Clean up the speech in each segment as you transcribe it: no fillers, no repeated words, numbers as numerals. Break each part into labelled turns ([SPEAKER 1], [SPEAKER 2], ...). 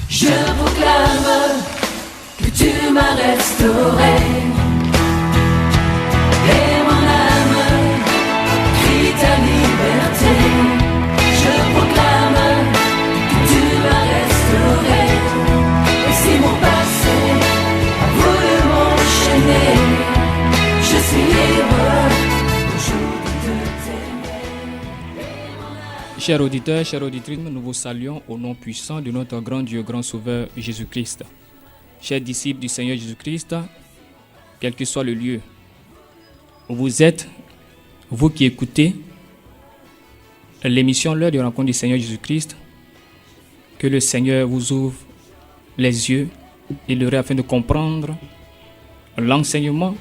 [SPEAKER 1] Je proclame que tu m'as restauré. Et mon âme crie ta liberté. Je proclame que tu m'as restauré. Et si mon passé a voulu m'enchaîner, je suis libre aujourd'hui de t'aimer.
[SPEAKER 2] Chers auditeurs, chères auditrices, nous vous saluons au nom puissant de notre grand Dieu, grand Sauveur Jésus-Christ. Chers disciples du Seigneur Jésus-Christ, quel que soit le lieu où vous êtes, vous qui écoutez l'émission L'heure de rencontre du Seigneur Jésus-Christ, que le Seigneur vous ouvre les yeux et l'oreille afin de comprendre l'enseignement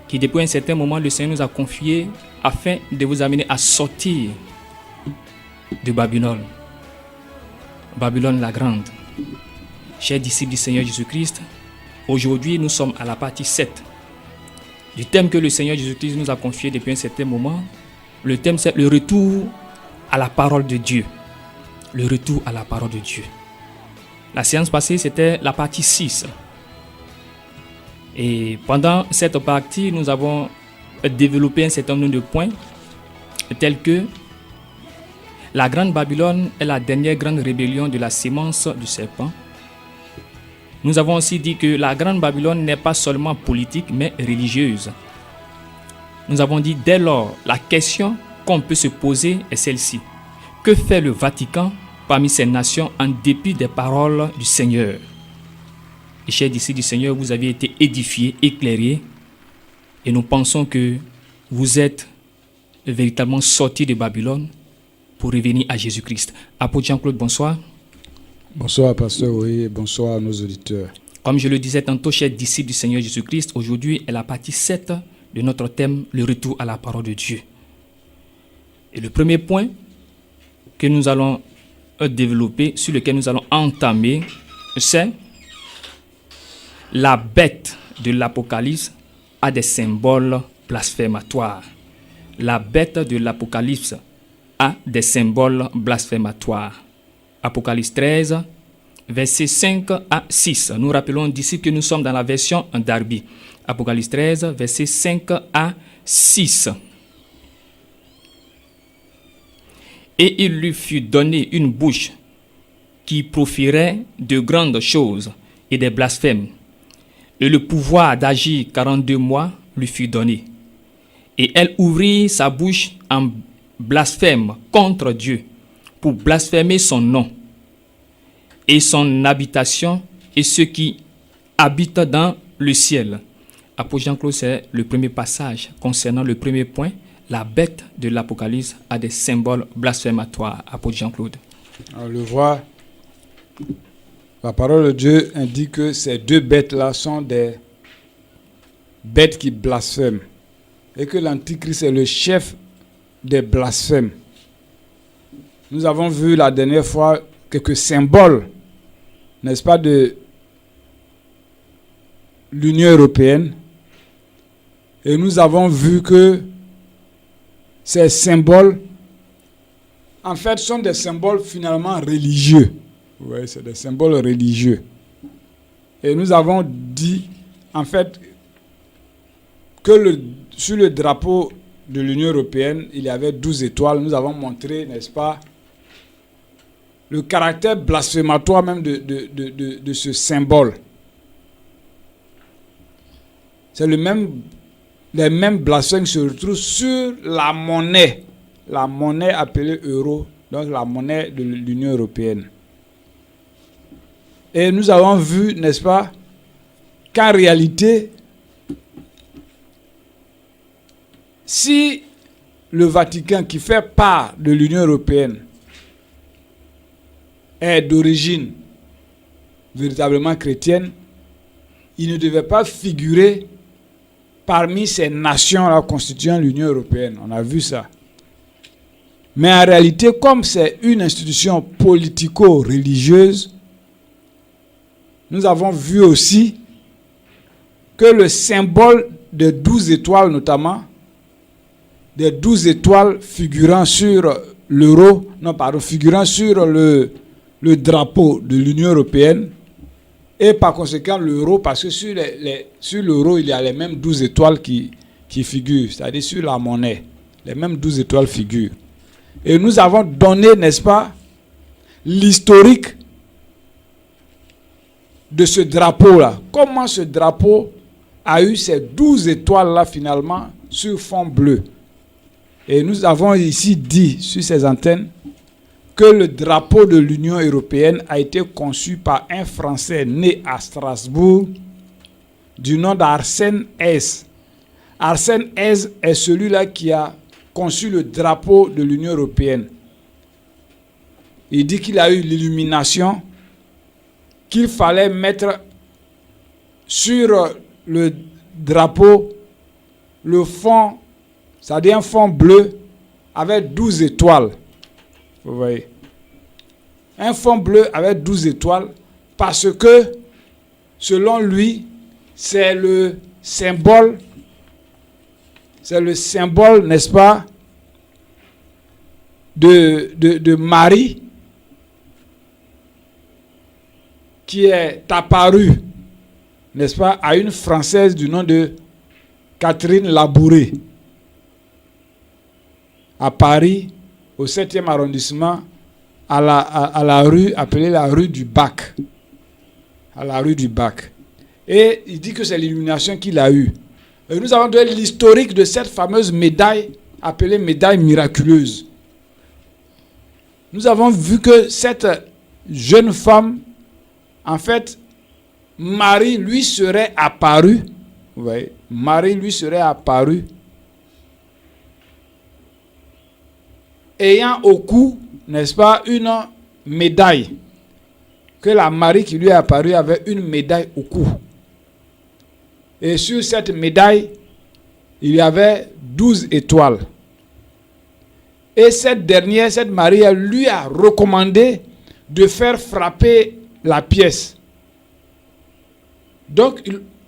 [SPEAKER 2] qui depuis un certain moment le Seigneur nous a confié afin de vous amener à sortir de Babylone. Babylone la grande. Chers disciples du Seigneur Jésus-Christ, aujourd'hui nous sommes à la partie 7 du thème que le Seigneur Jésus-Christ nous a confié depuis un certain moment. Le thème c'est le retour à la parole de Dieu. Le retour à la parole de Dieu. La séance passée c'était la partie 6. Et pendant cette partie, nous avons développé un certain nombre de points tels que la grande Babylone est la dernière grande rébellion de la sémence du serpent. Nous avons aussi dit que la grande Babylone n'est pas seulement politique mais religieuse. Nous avons dit dès lors, la question qu'on peut se poser est celle-ci. Que fait le Vatican parmi ces nations en dépit des paroles du Seigneur? Et chers disciples du Seigneur, vous avez été édifiés, éclairés, et nous pensons que vous êtes véritablement sortis de Babylone pour revenir à Jésus-Christ. Apôtre Jean-Claude, bonsoir.
[SPEAKER 3] Bonsoir, pasteur, oui, bonsoir à nos auditeurs.
[SPEAKER 2] Comme je le disais tantôt, chers disciples du Seigneur Jésus-Christ, aujourd'hui est la partie 7 de notre thème, le retour à la parole de Dieu. Et le premier point que nous allons développer, sur lequel nous allons entamer, c'est la bête de l'Apocalypse a des symboles blasphématoires. La bête de l'Apocalypse a des symboles blasphématoires. Apocalypse 13, versets 5 à 6. Nous rappelons d'ici que nous sommes dans la version Darby. Apocalypse 13, versets 5 à 6. Et il lui fut donné une bouche qui proférait de grandes choses et des blasphèmes. Et le pouvoir d'agir 42 mois lui fut donné. Et elle ouvrit sa bouche en blasphème contre Dieu, pour blasphémer son nom, et son habitation, et ceux qui habitent dans le ciel. Apôtre Jean-Claude, c'est le premier passage concernant le premier point. La bête de l'Apocalypse a des symboles blasphématoires. Apôtre Jean-Claude.
[SPEAKER 3] On le voit. La parole de Dieu indique que ces deux bêtes-là sont des bêtes qui blasphèment. Et que l'Antichrist est le chef des blasphèmes. Nous avons vu la dernière fois quelques symboles, n'est-ce pas, de l'Union européenne. Et nous avons vu que ces symboles, en fait, sont des symboles finalement religieux. Oui, c'est des symboles religieux. Et nous avons dit, en fait, que sur le drapeau de l'Union européenne, il y avait 12 étoiles. Nous avons montré, n'est-ce pas, le caractère blasphématoire même de ce symbole. C'est les mêmes blasphèmes se retrouvent sur la monnaie appelée euro, donc la monnaie de l'Union européenne. Et nous avons vu, n'est-ce pas, qu'en réalité, si le Vatican, qui fait part de l'Union européenne, est d'origine véritablement chrétienne, il ne devait pas figurer parmi ces nations-là constituant l'Union européenne. On a vu ça. Mais en réalité, comme c'est une institution politico-religieuse, nous avons vu aussi que le symbole des 12 étoiles, notamment, des 12 étoiles figurant sur figurant sur le drapeau de l'Union européenne, et par conséquent l'euro, parce que sur l'euro, il y a les mêmes 12 étoiles qui figurent, c'est-à-dire sur la monnaie, les mêmes 12 étoiles figurent. Et nous avons donné, n'est-ce pas, l'historique de ce drapeau-là. Comment ce drapeau a eu ces 12 étoiles-là finalement sur fond bleu. Et nous avons ici dit sur ces antennes que le drapeau de l'Union européenne a été conçu par un Français né à Strasbourg du nom d'Arsène Hayes. Arsène Hayes est celui-là qui a conçu le drapeau de l'Union européenne. Il dit qu'il a eu l'illumination qu'il fallait mettre sur le drapeau le fond, c'est-à-dire un fond bleu avec 12 étoiles. Vous voyez. Un fond bleu avec 12 étoiles parce que, selon lui, c'est le symbole, n'est-ce pas, de Marie qui est apparue, n'est-ce pas, à une Française du nom de Catherine Labouré, à Paris, au 7e arrondissement, à la rue, appelée la rue du Bac. À la rue du Bac. Et il dit que c'est l'illumination qu'il a eue. Et nous avons donné l'historique de cette fameuse médaille, appelée médaille miraculeuse. Nous avons vu que cette jeune femme, en fait, Marie lui serait apparue, vous voyez, Marie lui serait apparue, ayant au cou, n'est-ce pas, une médaille. Que la Marie qui lui est apparue avait une médaille au cou. Et sur cette médaille, il y avait 12 étoiles. Et cette Marie, lui a recommandé de faire frapper la pièce. Donc,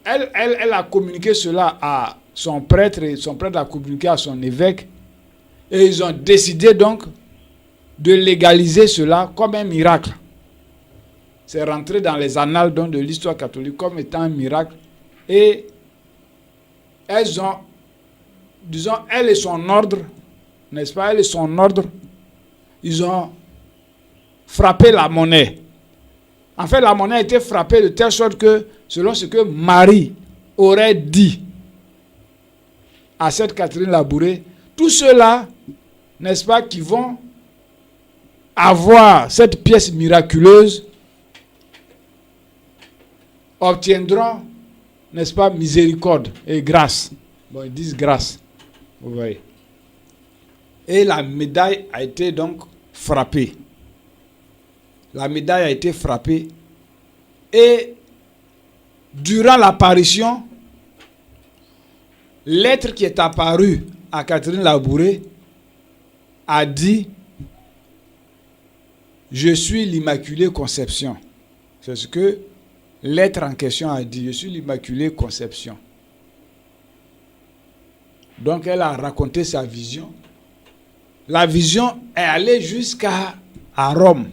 [SPEAKER 3] elle a communiqué cela à son prêtre, et son prêtre a communiqué à son évêque. Et ils ont décidé donc de légaliser cela comme un miracle. C'est rentré dans les annales donc, de l'histoire catholique comme étant un miracle. Et elles ont, disons, elle et son ordre, n'est-ce pas, elle et son ordre, ils ont frappé la monnaie. En fait, la monnaie a été frappée de telle sorte que, selon ce que Marie aurait dit à cette Catherine Labouré, tous ceux-là, n'est-ce pas, qui vont avoir cette pièce miraculeuse, obtiendront, n'est-ce pas, miséricorde et grâce. Bon, ils disent grâce. Vous voyez. Et la médaille a été donc frappée. La médaille a été frappée. Et durant l'apparition, l'être qui est apparu à Catherine Labouré a dit « Je suis l'Immaculée Conception ». C'est ce que l'être en question a dit, « Je suis l'Immaculée Conception ». Donc elle a raconté sa vision. La vision est allée jusqu'à Rome.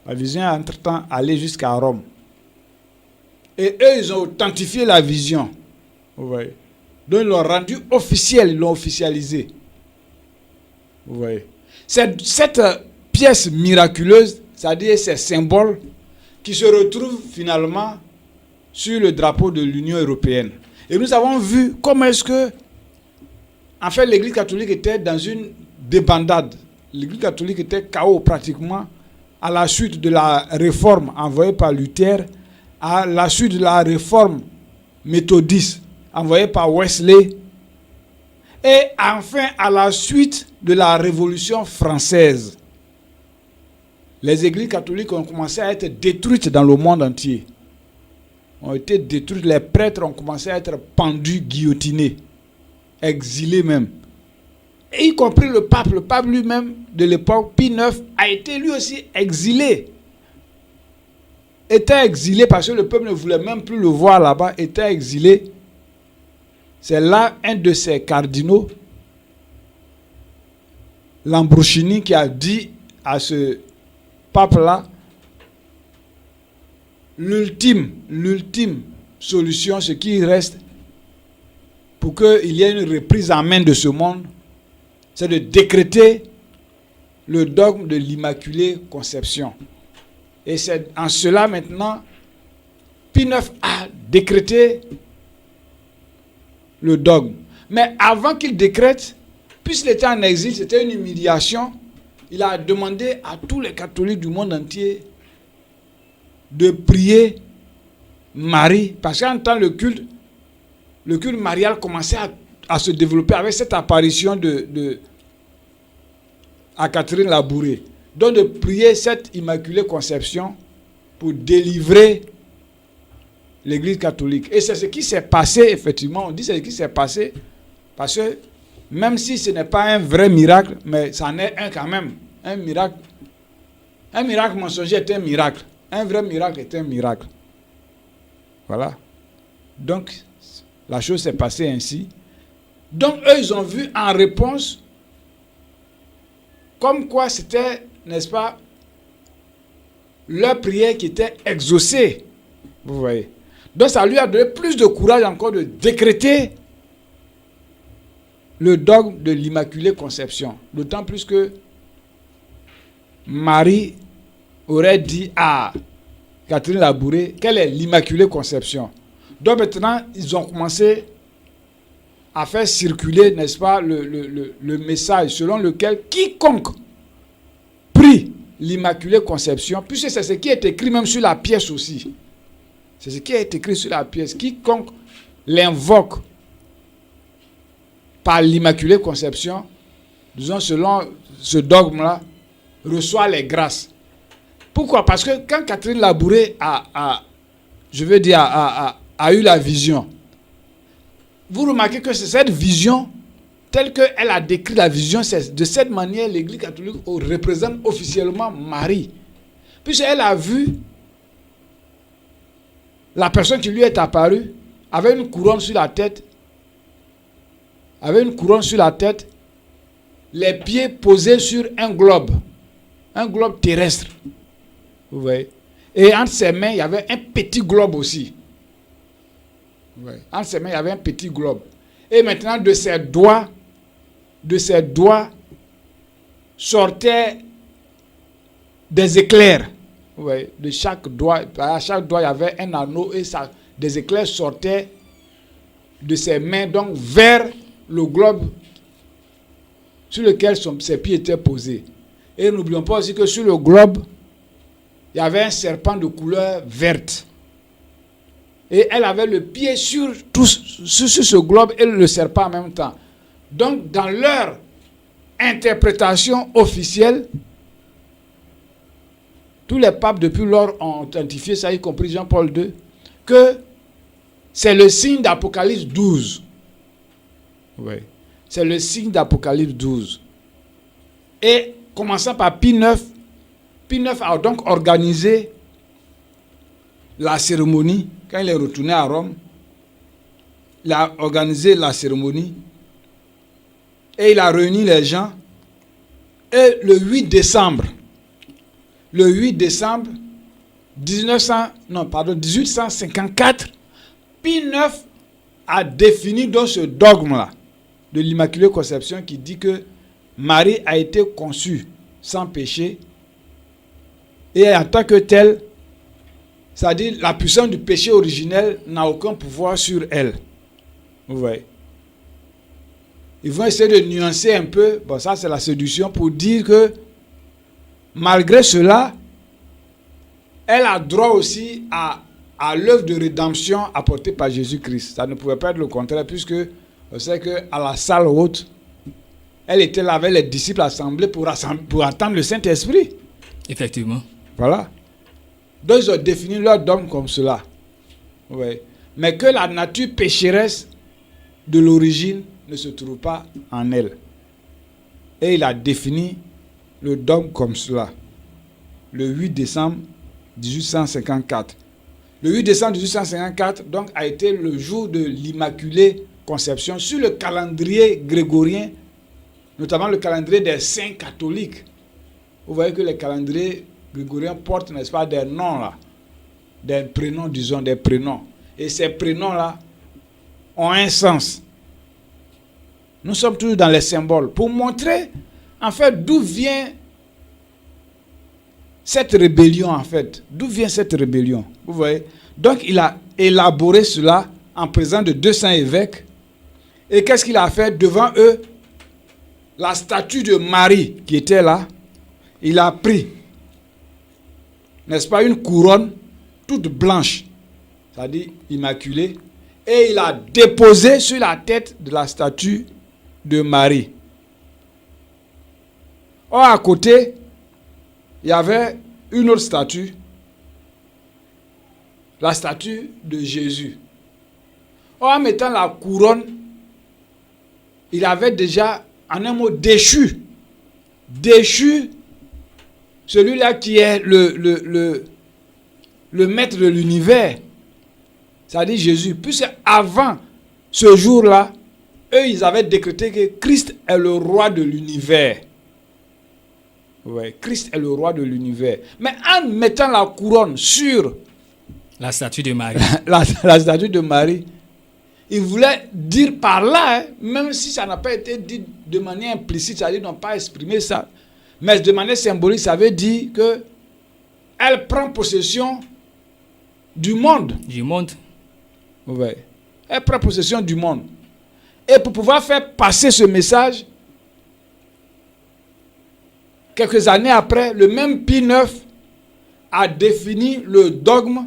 [SPEAKER 3] La vision est entre-temps allée jusqu'à Rome. Et eux, ils ont authentifié la vision. Vous voyez. Donc ils l'ont rendu officiel, ils l'ont officialisé. Vous voyez. Cette pièce miraculeuse, c'est-à-dire ces symboles qui se retrouvent finalement sur le drapeau de l'Union européenne. Et nous avons vu comment est-ce que, en fait, l'Église catholique était dans une débandade. L'Église catholique était chaos pratiquement à la suite de la réforme envoyée par Luther, à la suite de la réforme méthodiste envoyée par Wesley, et enfin à la suite de la Révolution française. Les églises catholiques ont commencé à être détruites dans le monde entier. Ont été détruites, les prêtres ont commencé à être pendus, guillotinés, exilés même. Et y compris le pape lui-même de l'époque, Pie IX, a été lui aussi exilé. Était exilé parce que le peuple ne voulait même plus le voir là-bas, était exilé. C'est là un de ses cardinaux, Lambruschini qui a dit à ce pape-là, l'ultime solution, ce qui reste pour qu'il y ait une reprise en main de ce monde, c'est de décréter le dogme de l'Immaculée Conception. Et c'est en cela maintenant, Pie IX a décrété le dogme. Mais avant qu'il décrète, puisqu'il était en exil, c'était une humiliation, il a demandé à tous les catholiques du monde entier de prier Marie, parce qu'en temps le culte marial commençait à se développer avec cette apparition à Catherine Labouré. Donc de prier cette Immaculée Conception pour délivrer l'Église catholique. Et c'est ce qui s'est passé, effectivement. On dit c'est ce qui s'est passé, parce que même si ce n'est pas un vrai miracle, mais ça en est un quand même. Un miracle mensonger est un miracle. Un vrai miracle est un miracle. Voilà. Donc, la chose s'est passée ainsi. Donc, eux, ils ont vu en réponse comme quoi c'était, n'est-ce pas, leur prière qui était exaucée. Vous voyez. Donc, ça lui a donné plus de courage encore de décréter le dogme de l'Immaculée Conception. D'autant plus que Marie aurait dit à Catherine Labouré quelle est l'Immaculée Conception. Donc maintenant, ils ont commencé à faire circuler, n'est-ce pas, le message selon lequel quiconque prie l'Immaculée Conception, puisque c'est ce qui est écrit même sur la pièce aussi. C'est ce qui est écrit sur la pièce. Quiconque l'invoque par l'Immaculée Conception, disons selon ce dogme-là, reçoit les grâces. Pourquoi? Parce que quand Catherine Labouré a eu la vision, vous remarquez que c'est cette vision, telle qu'elle a décrit la vision, c'est de cette manière l'Église catholique représente officiellement Marie. Puisqu'elle a vu la personne qui lui est apparue avec une couronne sur la tête, les pieds posés sur un globe terrestre. Vous voyez? Et entre ses mains, il y avait un petit globe aussi. Vous voyez? Entre ses mains, il y avait un petit globe. Et maintenant, de ses doigts sortaient des éclairs. Vous voyez? De chaque doigt, à chaque doigt, il y avait un anneau et des éclairs sortaient de ses mains, donc vers le globe sur lequel ses pieds étaient posés. Et n'oublions pas aussi que sur le globe, il y avait un serpent de couleur verte. Et elle avait le pied sur ce globe et le serpent en même temps. Donc, dans leur interprétation officielle, tous les papes depuis lors ont identifié ça, y compris Jean-Paul II, que c'est le signe d'Apocalypse 12. Oui. C'est le signe d'Apocalypse 12. Et commençant par Pie IX a donc organisé la cérémonie. Quand il est retourné à Rome, il a organisé la cérémonie et il a réuni les gens. Et le 8 décembre 1854, Pie IX a défini donc ce dogme-là de l'Immaculée Conception qui dit que Marie a été conçue sans péché et en tant que telle, c'est-à-dire la puissance du péché originel n'a aucun pouvoir sur elle. Vous voyez? Ils vont essayer de nuancer un peu, bon ça c'est la séduction, pour dire que malgré cela, elle a droit aussi à l'œuvre de rédemption apportée par Jésus-Christ. Ça ne pouvait pas être le contraire, puisque on sait qu'à la salle haute, elle était là avec les disciples assemblés pour attendre le Saint-Esprit.
[SPEAKER 2] Effectivement.
[SPEAKER 3] Voilà. Donc ils ont défini leur dogme comme cela. Oui. Mais que la nature pécheresse de l'origine ne se trouve pas en elle. Et il a défini le dogme comme cela. Le 8 décembre 1854. Le 8 décembre 1854 donc, a été le jour de l'Immaculée Conception. Sur le calendrier grégorien, notamment le calendrier des saints catholiques. Vous voyez que les calendriers grégoriens portent, n'est-ce pas, des noms là, des prénoms, disons, des prénoms. Et ces prénoms-là ont un sens. Nous sommes toujours dans les symboles. Pour montrer, en fait, d'où vient cette rébellion, en fait. D'où vient cette rébellion? Vous voyez? Donc, il a élaboré cela en présence de 200 évêques. Et qu'est-ce qu'il a fait? Devant eux, la statue de Marie qui était là, il a pris, n'est-ce pas, une couronne toute blanche, c'est-à-dire immaculée, et il a déposé sur la tête de la statue de Marie. Or, à côté, il y avait une autre statue, la statue de Jésus. Or, en mettant la couronne, il avait déjà, en un mot, déchu celui-là qui est le maître de l'univers, c'est-à-dire Jésus. Puisque avant ce jour-là, eux, ils avaient décrété que Christ est le roi de l'univers. Oui, Christ est le roi de l'univers. Mais en mettant la couronne sur
[SPEAKER 2] la statue de Marie,
[SPEAKER 3] la statue de Marie, il voulait dire par là, même si ça n'a pas été dit de manière implicite, c'est-à-dire qu'ils n'ont pas exprimé ça, mais de manière symbolique, ça veut dire que elle prend possession du monde.
[SPEAKER 2] Du monde.
[SPEAKER 3] Oui. Elle prend possession du monde. Et pour pouvoir faire passer ce message, quelques années après, le même Pie IX a défini le dogme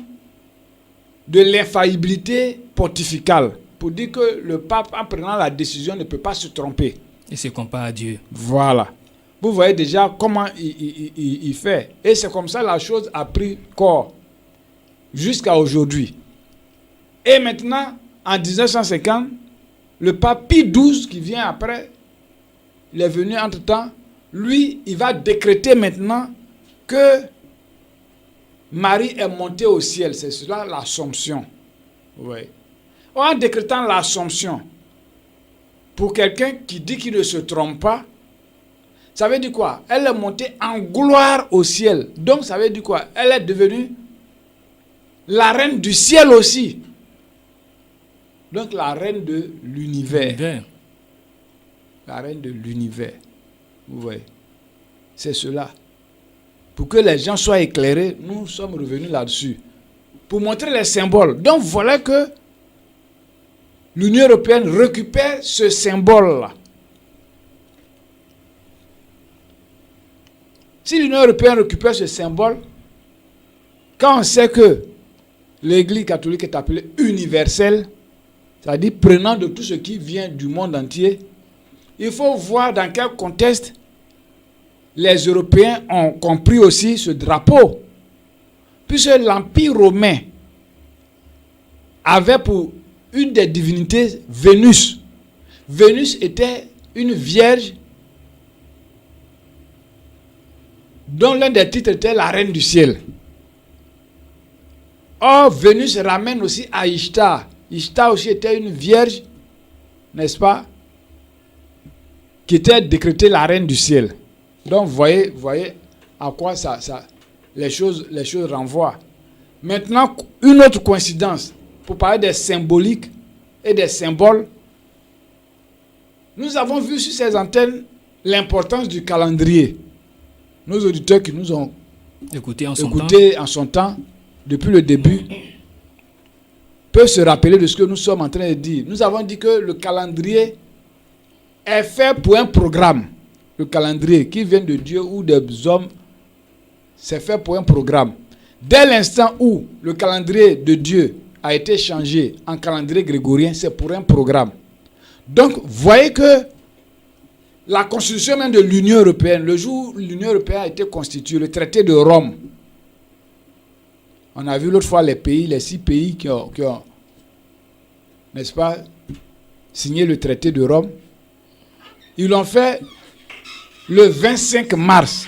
[SPEAKER 3] de l'infaillibilité pontificale, pour dire que le pape, en prenant la décision, ne peut pas se tromper.
[SPEAKER 2] Il se compare à Dieu.
[SPEAKER 3] Voilà. Vous voyez déjà comment il fait. Et c'est comme ça la chose a pris corps jusqu'à aujourd'hui. Et maintenant, en 1950, le pape Pie XII qui vient après, il est venu entre-temps, lui, il va décréter maintenant que Marie est montée au ciel. C'est cela l'Assomption. Oui. En décrétant l'Assomption, pour quelqu'un qui dit qu'il ne se trompe pas, ça veut dire quoi? Elle est montée en gloire au ciel. Donc ça veut dire quoi? Elle est devenue la reine du ciel aussi. Donc la reine de l'univers. La reine de l'univers. Vous voyez? C'est cela. Pour que les gens soient éclairés, nous sommes revenus là-dessus. Pour montrer les symboles. Donc voilà que l'Union européenne récupère ce symbole-là. Si l'Union européenne récupère ce symbole, quand on sait que l'Église catholique est appelée universelle, c'est-à-dire prenant de tout ce qui vient du monde entier, il faut voir dans quel contexte les Européens ont compris aussi ce drapeau. Puisque l'Empire romain avait pour une des divinités Vénus. Vénus était une vierge dont l'un des titres était la reine du ciel. Or, Vénus ramène aussi à Ishtar. Ishtar aussi était une vierge, n'est-ce pas, qui était décrétée la reine du ciel. Donc, voyez à quoi les choses renvoient. Maintenant, une autre coïncidence, pour parler des symboliques et des symboles, nous avons vu sur ces antennes l'importance du calendrier. Nos auditeurs qui nous ont écoutés en son temps, depuis le début, peuvent se rappeler de ce que nous sommes en train de dire. Nous avons dit que le calendrier est fait pour un programme. Le calendrier qui vient de Dieu ou des hommes, c'est fait pour un programme. Dès l'instant où le calendrier de Dieu a été changé en calendrier grégorien, c'est pour un programme. Donc, voyez que la constitution même de l'Union européenne, le jour où l'Union européenne a été constituée, le traité de Rome, on a vu l'autre fois les 6 pays qui ont n'est-ce pas, signé le traité de Rome. Ils l'ont fait le 25 mars.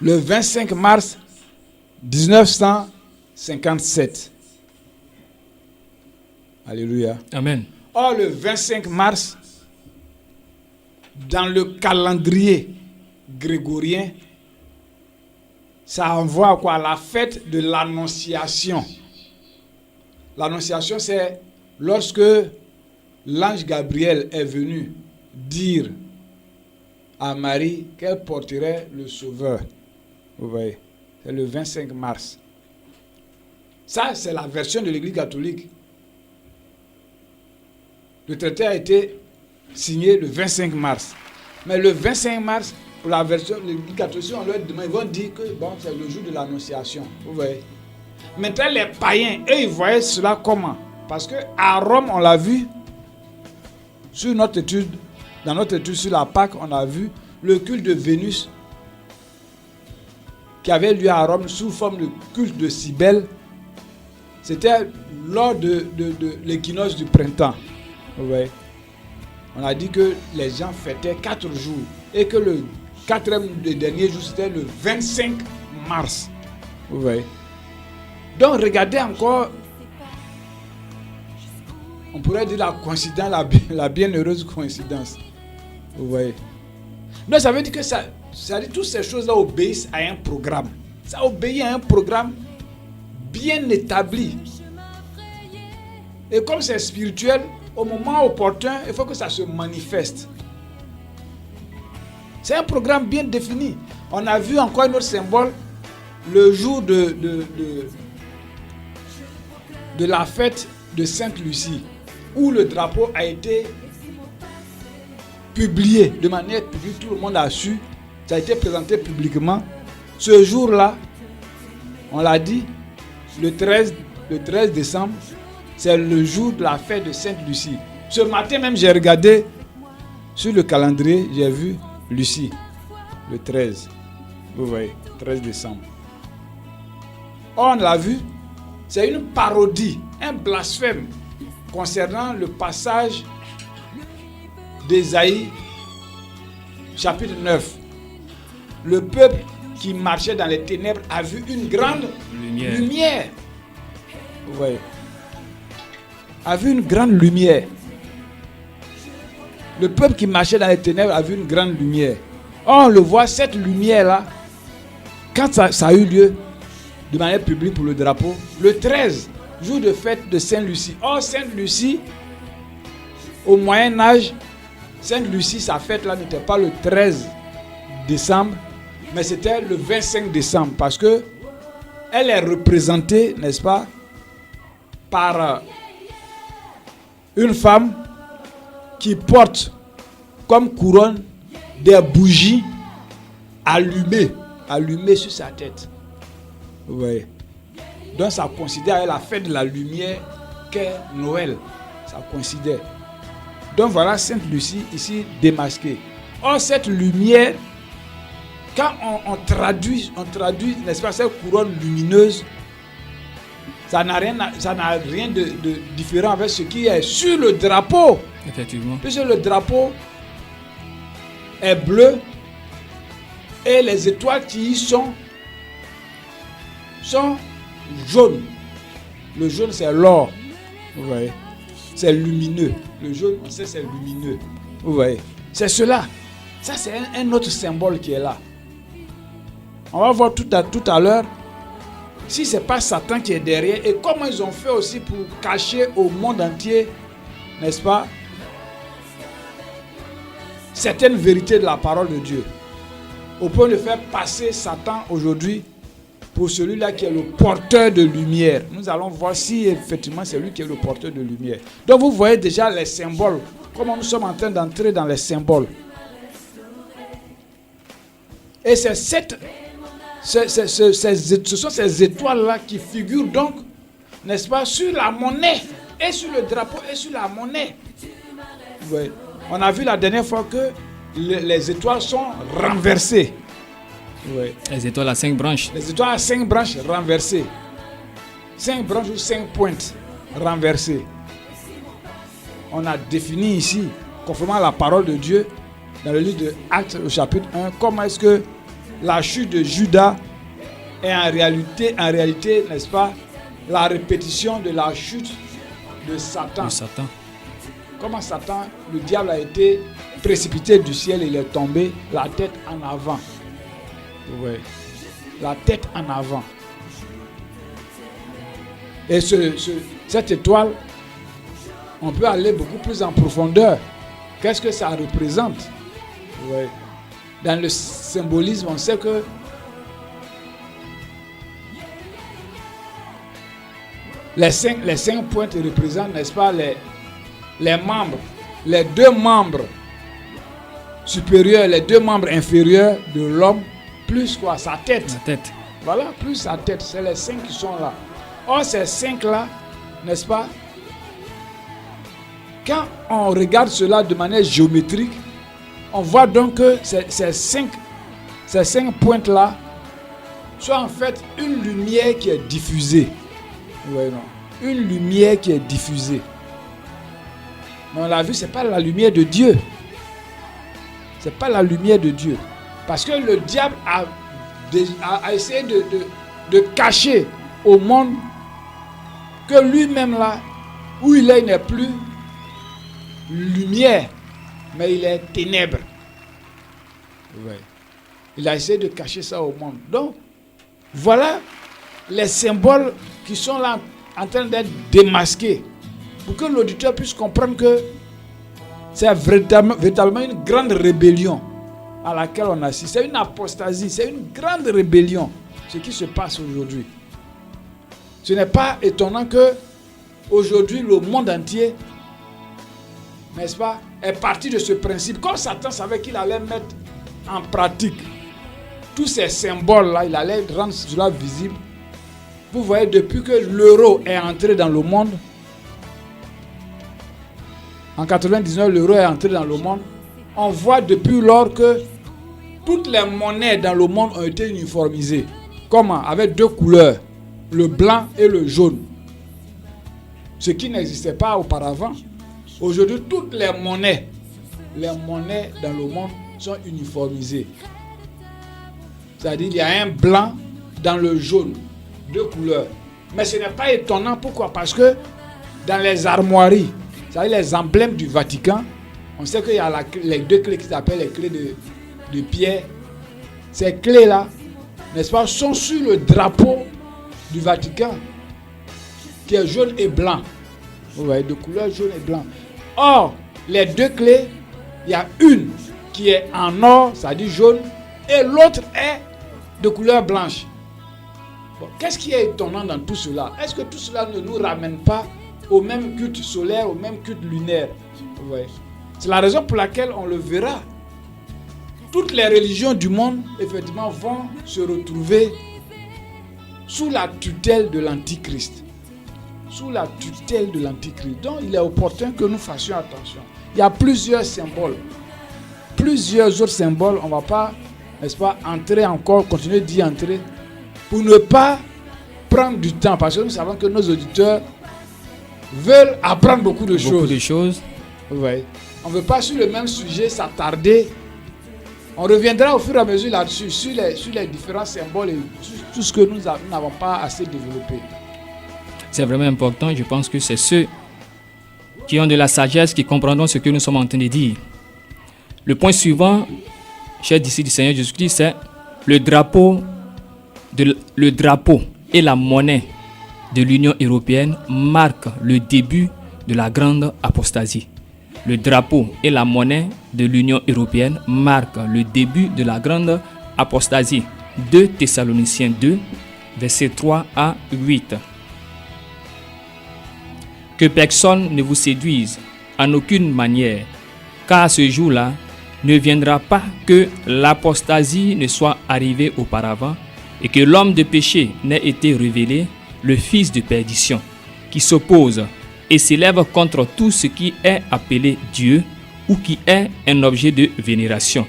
[SPEAKER 3] Le 25 mars 1957. Alléluia.
[SPEAKER 2] Amen.
[SPEAKER 3] Or, le 25 mars dans le calendrier grégorien, ça envoie à quoi? La fête de l'Annonciation. L'Annonciation, c'est lorsque l'ange Gabriel est venu dire à Marie qu'elle porterait le Sauveur. Vous voyez, c'est le 25 mars. Ça, c'est la version de l'Église catholique. Le traité a été signé le 25 mars. Mais le 25 mars, pour la version de l'Église catholique, on leur demande, ils vont dire que bon, c'est le jour de l'Annonciation. Vous voyez. Maintenant, les païens, eux, ils voyaient cela comment? Parce qu'à Rome, on l'a vu, sur notre étude, dans notre étude sur la Pâque, on a vu le culte de Vénus qui avait lieu à Rome sous forme de culte de Cybèle. C'était lors de l'équinoxe du printemps. Vous voyez. On a dit que les gens fêtaient 4 jours et que le 4e et dernier jour, c'était le 25 mars. Vous voyez. Donc, regardez encore, on pourrait dire la coïncidence, la bienheureuse coïncidence. Vous voyez. Donc, ça veut dire que ça dit toutes ces choses-là obéissent à un programme. Ça obéit à un programme bien établi. Et comme c'est spirituel, au moment opportun, il faut que ça se manifeste. C'est un programme bien défini. On a vu encore un autre symbole, le jour de la fête de Sainte-Lucie, où le drapeau a été publié de manière publique, tout le monde a su, ça a été présenté publiquement. Ce jour-là, on l'a dit, le 13 décembre, c'est le jour de la fête de Sainte-Lucie. Ce matin même, j'ai regardé sur le calendrier, j'ai vu Lucie, le 13. Vous voyez, 13 décembre. On l'a vu, c'est une parodie, un blasphème concernant le passage d'Ésaïe, chapitre 9. Le peuple qui marchait dans les ténèbres a vu une grande lumière. Vous voyez. A vu une grande lumière. Le peuple qui marchait dans les ténèbres a vu une grande lumière. On le voit, cette lumière-là, quand ça a eu lieu de manière publique pour le drapeau, le 13, jour de fête de Sainte-Lucie. Or, Sainte-Lucie, au Moyen-Âge, Sainte-Lucie, sa fête-là n'était pas le 13 décembre, mais c'était le 25 décembre, parce que elle est représentée, n'est-ce pas, par une femme qui porte comme couronne des bougies allumées sur sa tête. Vous voyez. Donc ça considère avec la fête de la lumière qu'est Noël. Ça considère. Donc voilà Sainte Lucie ici démasquée. Or cette lumière, quand on traduit, n'est-ce pas, cette couronne lumineuse, ça n'a rien de différent avec ce qui est sur le drapeau.
[SPEAKER 2] Effectivement.
[SPEAKER 3] Puisque le drapeau est bleu et les étoiles qui y sont jaunes. Le jaune, c'est l'or. Vous voyez. C'est lumineux. Le jaune, on sait, c'est lumineux. Vous voyez. C'est cela. Ça, c'est un autre symbole qui est là. On va voir tout à l'heure si ce n'est pas Satan qui est derrière et comment ils ont fait aussi pour cacher au monde entier, n'est-ce pas, certaines vérités de la parole de Dieu. Au point de faire passer Satan aujourd'hui pour celui-là qui est le porteur de lumière. Nous allons voir si effectivement c'est lui qui est le porteur de lumière. Donc vous voyez déjà les symboles, comment nous sommes en train d'entrer dans les symboles. Et c'est ce sont ces étoiles-là qui figurent donc, n'est-ce pas, sur la monnaie, et sur le drapeau, et sur la monnaie. Oui. On a vu la dernière fois que les étoiles sont renversées. Oui.
[SPEAKER 2] Les étoiles à 5 branches.
[SPEAKER 3] Les étoiles à 5 branches renversées. 5 branches ou 5 pointes renversées. On a défini ici, conformément à la parole de Dieu, dans le livre de Actes, au chapitre 1, comment est-ce que la chute de Judas est en réalité, n'est-ce pas, la répétition de la chute de Satan. comment Satan, le diable a été précipité du ciel, il est tombé la tête en avant. Oui. La tête en avant. Et cette étoile, on peut aller beaucoup plus en profondeur. Qu'est-ce que ça représente? Oui. Dans le symbolisme, on sait que les cinq pointes représentent, n'est-ce pas, les membres, les deux membres supérieurs, les deux membres inférieurs de l'homme, plus quoi, sa tête.
[SPEAKER 2] La tête.
[SPEAKER 3] Voilà, plus sa tête. C'est les 5 qui sont là. Or, ces 5-là, n'est-ce pas, quand on regarde cela de manière géométrique, on voit donc que ces cinq pointes-là sont en fait une lumière qui est diffusée. Oui, non. Une lumière qui est diffusée. Mais on l'a vu, ce n'est pas la lumière de Dieu. Ce n'est pas la lumière de Dieu. Parce que le diable a essayé de cacher au monde que lui-même là, où il est, il n'est plus lumière, mais il est ténèbres. Ouais. Il a essayé de cacher ça au monde. Donc, voilà les symboles qui sont là en train d'être démasqués pour que l'auditeur puisse comprendre que c'est véritablement une grande rébellion à laquelle on assiste. C'est une apostasie, c'est une grande rébellion, ce qui se passe aujourd'hui. Ce n'est pas étonnant que aujourd'hui le monde entier, n'est-ce pas, est parti de ce principe. Comme Satan savait qu'il allait mettre en pratique tous ces symboles-là, il allait rendre cela visible. Vous voyez, depuis que l'euro est entré dans le monde, en 99, l'euro est entré dans le monde, on voit depuis lors que toutes les monnaies dans le monde ont été uniformisées. Comment? Avec deux couleurs, le blanc et le jaune. Ce qui n'existait pas auparavant. Aujourd'hui, toutes les monnaies dans le monde sont uniformisées. C'est-à-dire qu'il y a un blanc dans le jaune, deux couleurs. Mais ce n'est pas étonnant. Pourquoi? Parce que dans les armoiries, c'est-à-dire les emblèmes du Vatican, on sait qu'il y a les deux clés qui s'appellent les clés de pierre. Ces clés-là, n'est-ce pas, sont sur le drapeau du Vatican, qui est jaune et blanc. Vous voyez, de couleur jaune et blanc. Or, les deux clés, il y a une qui est en or, c'est-à-dire jaune, et l'autre est de couleur blanche. Bon, qu'est-ce qui est étonnant dans tout cela? Est-ce que tout cela ne nous ramène pas au même culte solaire, au même culte lunaire? Vous voyez? C'est la raison pour laquelle on le verra. Toutes les religions du monde, effectivement, vont se retrouver sous la tutelle de l'Antichrist. Sous la tutelle de l'Antichrist. Donc, il est opportun que nous fassions attention. Il y a plusieurs symboles. Plusieurs autres symboles. On ne va pas, n'est-ce pas, entrer encore, continuer d'y entrer, pour ne pas prendre du temps. Parce que nous savons que nos auditeurs veulent apprendre beaucoup de choses. Ouais. On ne veut pas sur le même sujet s'attarder. On reviendra au fur et à mesure là-dessus, sur les différents symboles et sur tout ce que nous n'avons pas assez développé.
[SPEAKER 2] C'est vraiment important. Je pense que c'est ceux qui ont de la sagesse qui comprendront ce que nous sommes en train de dire. Le point suivant, chers disciples du Seigneur Jésus-Christ, c'est le drapeau et la monnaie de l'Union européenne marquent le début de la grande apostasie. Le drapeau et la monnaie de l'Union européenne marquent le début de la grande apostasie. 2 Thessaloniciens 2, versets 3 à 8. Que personne ne vous séduise en aucune manière, car à ce jour-là ne viendra pas que l'apostasie ne soit arrivée auparavant et que l'homme de péché n'ait été révélé, le fils de perdition, qui s'oppose et s'élève contre tout ce qui est appelé Dieu ou qui est un objet de vénération,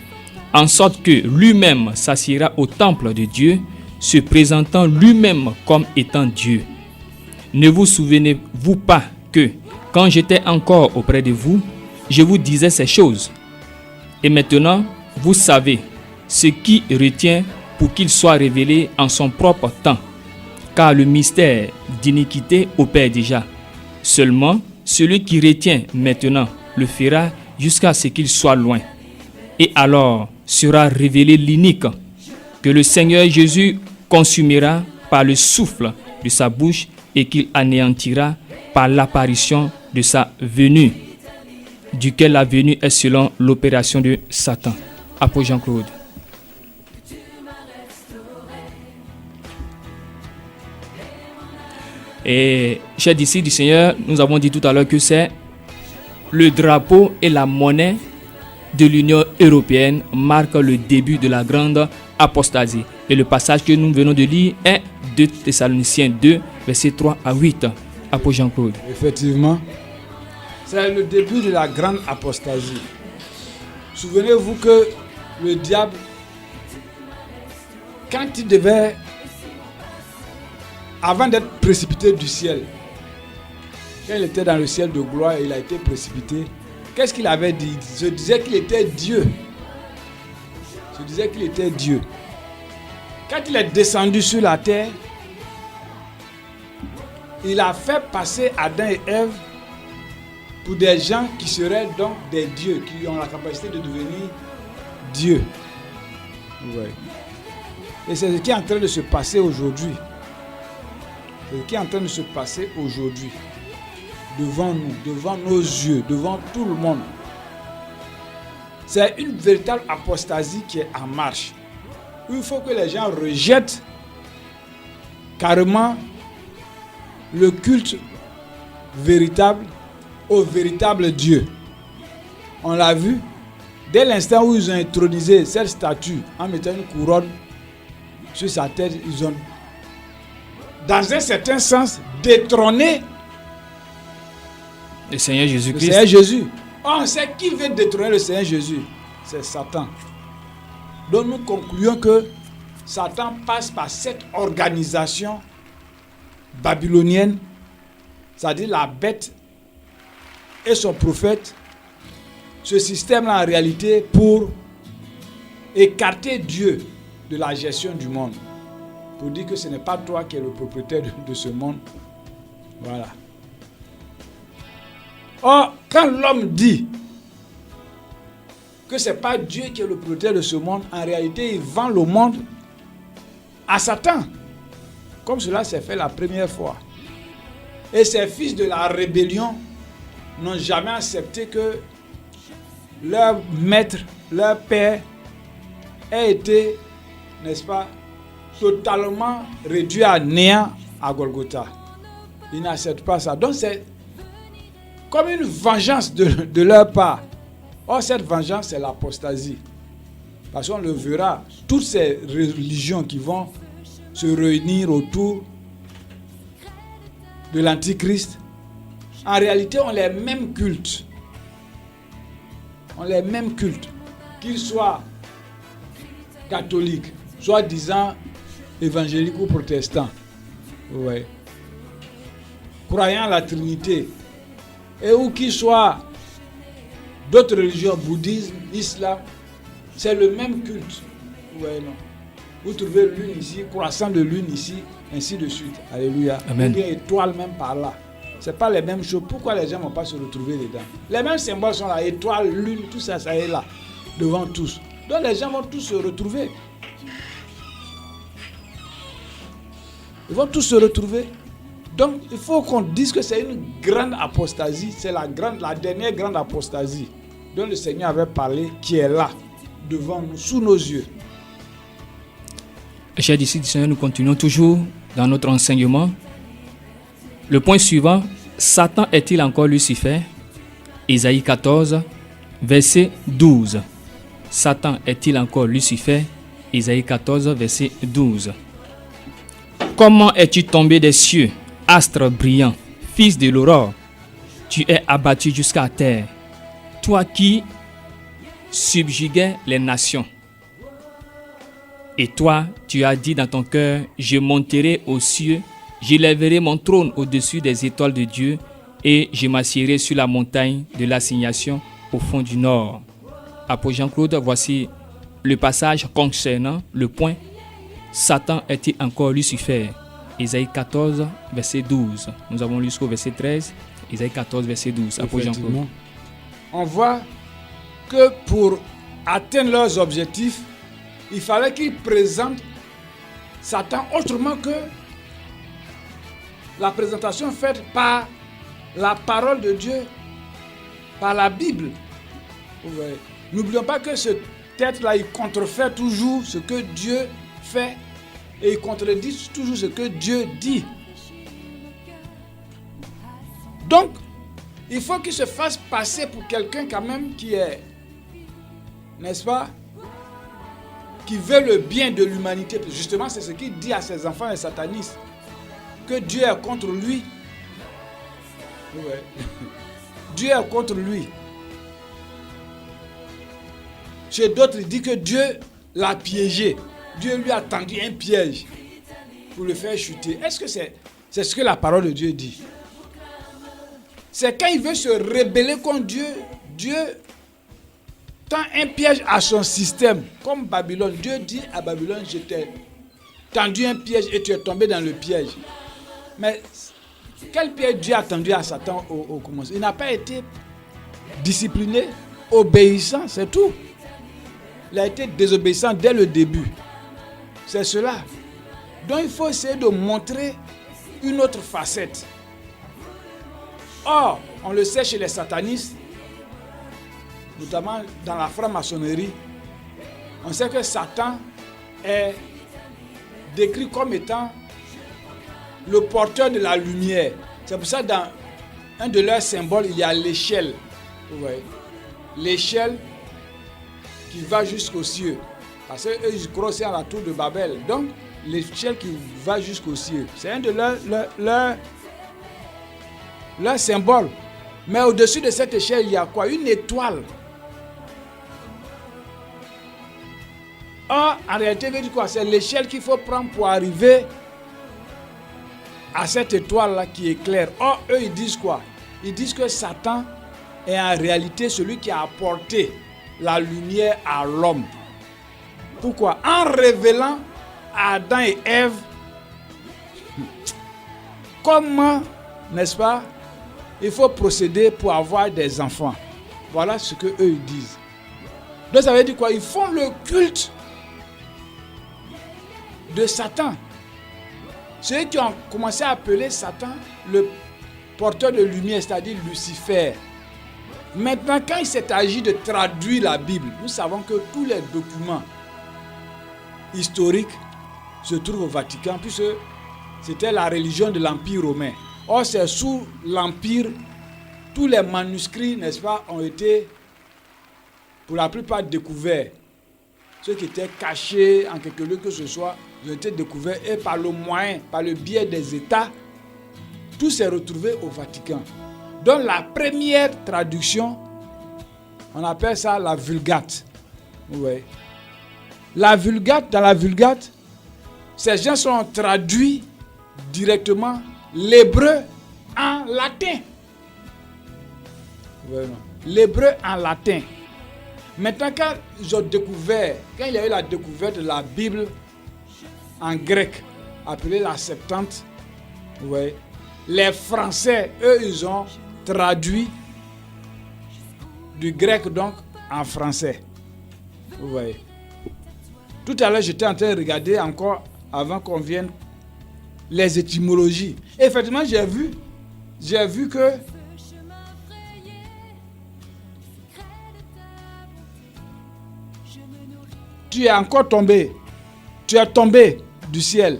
[SPEAKER 2] en sorte que lui-même s'assiera au temple de Dieu, se présentant lui-même comme étant Dieu. Ne vous souvenez-vous pas que, quand j'étais encore auprès de vous, je vous disais ces choses? Et maintenant, vous savez ce qui retient pour qu'il soit révélé en son propre temps, car le mystère d'iniquité opère déjà. Seulement, celui qui retient maintenant le fera jusqu'à ce qu'il soit loin. Et alors sera révélé l'inique que le Seigneur Jésus consumera par le souffle de sa bouche et qu'il anéantira par l'apparition de sa venue, duquel la venue est selon l'opération de Satan. Apôtre Jean-Claude. Et chers disciples du Seigneur, nous avons dit tout à l'heure que c'est le drapeau et la monnaie de l'Union européenne marquent le début de la grande apostasie. Et le passage que nous venons de lire est 2 Thessaloniciens 2, versets 3 à 8. Apôtre Jean-Claude.
[SPEAKER 3] Effectivement, c'est le début de la grande apostasie. Souvenez-vous que le diable, quand il devait, avant d'être précipité du ciel, quand il était dans le ciel de gloire et il a été précipité, qu'est-ce qu'il avait dit? Il se disait qu'il était Dieu. Il se disait qu'il était Dieu. Quand il est descendu sur la terre, il a fait passer Adam et Ève pour des gens qui seraient donc des dieux, qui ont la capacité de devenir Dieu. Ouais. Et c'est ce qui est en train de se passer aujourd'hui. C'est ce qui est en train de se passer aujourd'hui. Devant nous, devant nos yeux, devant tout le monde. C'est une véritable apostasie qui est en marche. Il faut que les gens rejettent carrément le culte véritable au véritable Dieu. On l'a vu, dès l'instant où ils ont intronisé cette statue en mettant une couronne sur sa tête, ils ont, dans un certain sens, détrôné
[SPEAKER 2] le Seigneur Jésus-Christ.
[SPEAKER 3] Le Seigneur Jésus. On sait qui veut détrôner le Seigneur Jésus. C'est Satan. Donc nous concluons que Satan passe par cette organisation babylonienne, c'est-à-dire la bête et son prophète, ce système-là en réalité pour écarter Dieu de la gestion du monde, pour dire que ce n'est pas toi qui es le propriétaire de ce monde. Voilà. Or, quand l'homme dit que ce n'est pas Dieu qui est le propriétaire de ce monde, en réalité, il vend le monde à Satan, comme cela s'est fait la première fois. Et ces fils de la rébellion n'ont jamais accepté que leur maître, leur père, ait été, n'est-ce pas, totalement réduit à néant à Golgotha. Ils n'acceptent pas ça. Donc c'est comme une vengeance de leur part. Or, cette vengeance, c'est l'apostasie. Parce qu'on le verra, toutes ces religions qui vont se réunir autour de l'Antichrist, en réalité, ont les mêmes cultes. Ont les mêmes cultes. Qu'ils soient catholiques, soi-disant évangéliques ou protestants. Ouais. Croyant à la Trinité. Et où qu'ils soient d'autres religions, bouddhisme, islam, c'est le même culte. Ouais, non. Vous trouvez lune ici, croissant de lune ici, ainsi de suite. Alléluia.
[SPEAKER 2] Amen.
[SPEAKER 3] Ou bien étoile même par là. Ce n'est pas les mêmes choses. Pourquoi les gens ne vont pas se retrouver dedans? Les mêmes symboles sont là, étoile, lune, tout ça, ça est là, devant tous. Donc les gens vont tous se retrouver. Ils vont tous se retrouver. Donc il faut qu'on dise que c'est une grande apostasie. C'est la dernière grande apostasie dont le Seigneur avait parlé, qui est là, devant nous, sous nos yeux.
[SPEAKER 2] Chers disciples du Seigneur, nous continuons toujours dans notre enseignement. Le point suivant, Satan est-il encore Lucifer? Ésaïe 14, verset 12. Satan est-il encore Lucifer? Ésaïe 14, verset 12. Comment es-tu tombé des cieux, astre brillant, fils de l'aurore? Tu es abattu jusqu'à terre, toi qui subjuguais les nations. Et toi, tu as dit dans ton cœur, je monterai aux cieux, j'élèverai mon trône au-dessus des étoiles de Dieu et je m'assiérai sur la montagne de l'assignation au fond du nord. Apôtre Jean-Claude, voici le passage concernant le point Satan est-il encore Lucifer? Ésaïe 14, verset 12. Nous avons lu jusqu'au verset 13. Ésaïe 14, verset 12. Apôtre Jean-Claude.
[SPEAKER 3] on voit que pour atteindre leurs objectifs, il fallait qu'ils présentent Satan autrement que la présentation faite par la parole de Dieu, par la Bible. Ouais. N'oublions pas que ce être-là, il contrefait toujours ce que Dieu fait et il contredit toujours ce que Dieu dit. Donc, il faut qu'il se fasse passer pour quelqu'un quand même qui est, n'est-ce pas, qui veut le bien de l'humanité. Justement, c'est ce qu'il dit à ses enfants les satanistes, que Dieu est contre lui. Ouais. Dieu est contre lui. Chez d'autres, il dit que Dieu l'a piégé. Dieu lui a tendu un piège pour le faire chuter. Est-ce que c'est ce que la parole de Dieu dit? C'est quand il veut se rebeller contre Dieu, Dieu tend un piège à son système, comme Babylone. Dieu dit à Babylone, je t'ai tendu un piège et tu es tombé dans le piège. Mais quel piège Dieu a tendu à Satan au commencement? Il n'a pas été discipliné, obéissant, c'est tout. Il a été désobéissant dès le début. C'est cela. Donc il faut essayer de montrer une autre facette. Or, on le sait chez les satanistes, notamment dans la franc-maçonnerie, on sait que Satan est décrit comme étant le porteur de la lumière. C'est pour ça que dans un de leurs symboles, il y a l'échelle. Vous voyez? L'échelle qui va jusqu'aux cieux. Parce qu'eux, ils croient aussi à la tour de Babel. Donc, l'échelle qui va jusqu'aux cieux. C'est un de leurs symboles. Mais au-dessus de cette échelle, il y a quoi? Une étoile. Or, en réalité, veut dire quoi? C'est l'échelle qu'il faut prendre pour arriver à cette étoile-là qui éclaire. Or, eux, ils disent quoi? Ils disent que Satan est en réalité celui qui a apporté la lumière à l'homme. Pourquoi? En révélant à Adam et Ève comment, n'est-ce pas, il faut procéder pour avoir des enfants. Voilà ce que eux ils disent. Donc ça veut dire quoi? Ils font le culte de Satan. Ceux qui ont commencé à appeler Satan le porteur de lumière, c'est-à-dire Lucifer. Maintenant, quand il s'est agi de traduire la Bible, nous savons que tous les documents historiques se trouvent au Vatican, puisque c'était la religion de l'Empire romain. Or, c'est sous l'Empire, tous les manuscrits, n'est-ce pas, ont été, pour la plupart, découverts. Ceux qui étaient cachés en quelque lieu que ce soit, ils ont été découverts et par le moyen, par le biais des États, tout s'est retrouvé au Vatican. Donc la première traduction, on appelle ça la Vulgate. Oui. La Vulgate, dans la Vulgate, ces gens sont traduits directement l'hébreu en latin. Oui, l'hébreu en latin. Maintenant, quand ils ont découvert, quand il y a eu la découverte de la Bible en grec, appelée la Septante, oui, les Français, eux, ils ont traduit du grec donc en français. Vous voyez. Tout à l'heure, j'étais en train de regarder encore, avant qu'on vienne, les étymologies. Et effectivement, j'ai vu que tu es encore tombé. Tu es tombé du ciel.